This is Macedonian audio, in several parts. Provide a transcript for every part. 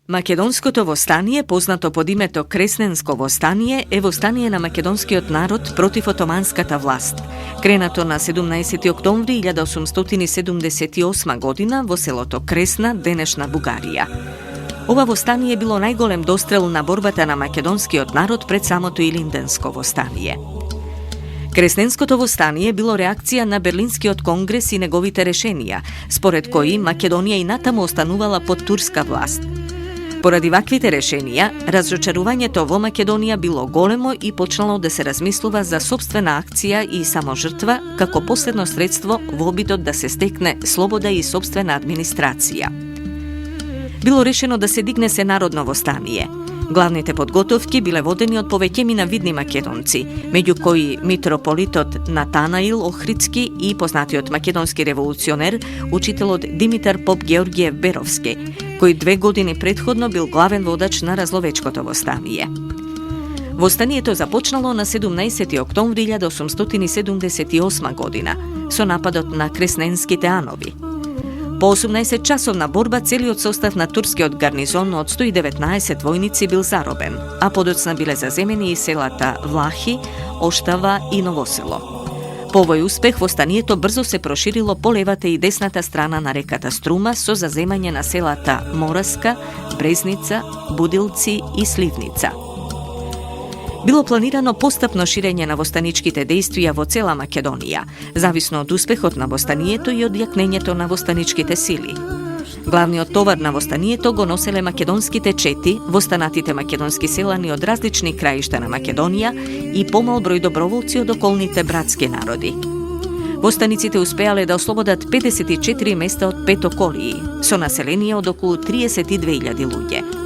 Македонското востание, познато под името Кресненско востание, е востание на македонскиот народ против отоманската власт, кренато на 17. октомври 1878 година во селото Кресна, денешна Бугарија. Ова востание било најголем дострел на борбата на македонскиот народ пред самото Илинденско востание. Кресненското востание било реакција на Берлинскиот конгрес и неговите решенија, според кои Македонија и натаму останувала под турска власт. Поради ваквите решенија, разочарувањето во Македонија било големо и почнало да се размислува за сопствена акција и саможртва како последно средство во обидот да се стекне слобода и сопствена администрација. Било решено да се дигне сенародно востание. Главните подготовки биле водени од повеќемина видни македонци, меѓу кои митрополитот Натанаил Охридски и познатиот македонски револуционер, учителот Димитар Поп Георгиев Беровски, кој 2 години претходно бил главен водач на Разловечкото востание. Востанието започнало на 17. октомври 1878 година со нападот на Кресненските анови. По 18-часовна борба целиот состав на турскиот гарнизон од 119 војници бил заробен, а подоцна биле заземени и селата Влахи, Оштава и Новосело. По овој успех востанието брзо се проширило по левата и десната страна на реката Струма со заземање на селата Мораска, Брезница, Будилци и Сливница. Било планирано постапно ширење на востаничките дејствија во цела Македонија, зависно од успехот на востанието и од јакнењето на востаничките сили. Главниот товар на востанието го носеле македонските чети, востанатите македонски селани од различни краишта на Македонија и помал број доброволци од околните братски народи. Востаниците успеале да ослободат 54 места од 5 околии, со население од околу 32.000 луѓе.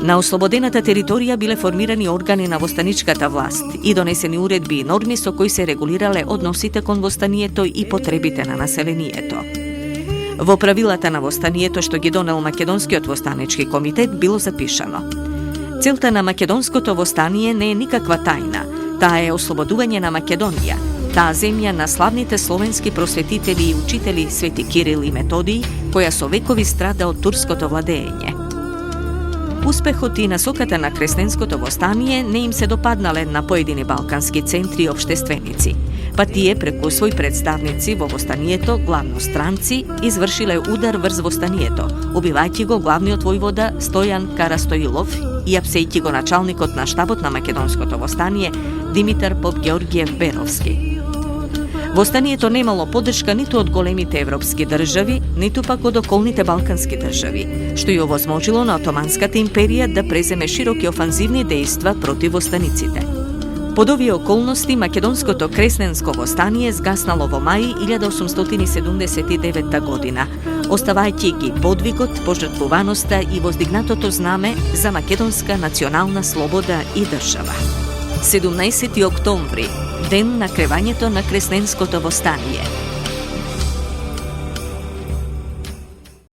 На ослободената територија биле формирани органи на востаничката власт и донесени уредби и норми со кои се регулирале односите кон востанието и потребите на населението. Во правилата на востанието што ги донел Македонскиот востанички комитет било запишано: целта на македонското востание не е никаква тајна, таа е ослободување на Македонија, таа земја на славните словенски просветители и учители Свети Кирил и Методиј, која со векови страда од турското владење. Успехот и насоката на Кресненското востание не им се допаднале на поедини балкански центри и општественици, па тие преку своји представници во востанието, главно странци, извршиле удар врз востанието, убивајќи го главниот војвода Стојан Карастоилов и апсејќи го началникот на штабот на македонското востание Димитар Поп Георгиев Беровски. Востанието немало поддршка ниту од големите европски држави, ниту пак од околните балкански држави, што ја овозможило на Отоманската империја да преземе широки офанзивни дејства против востаниците. Под овие околности македонското Кресненско востание згаснало во мај 1879 година, оставајќи ги подвигот, пожртвуваноста и воздигнатото знаме за македонска национална слобода и држава. 17. октомври, ден на кревањето на Кресненското востание.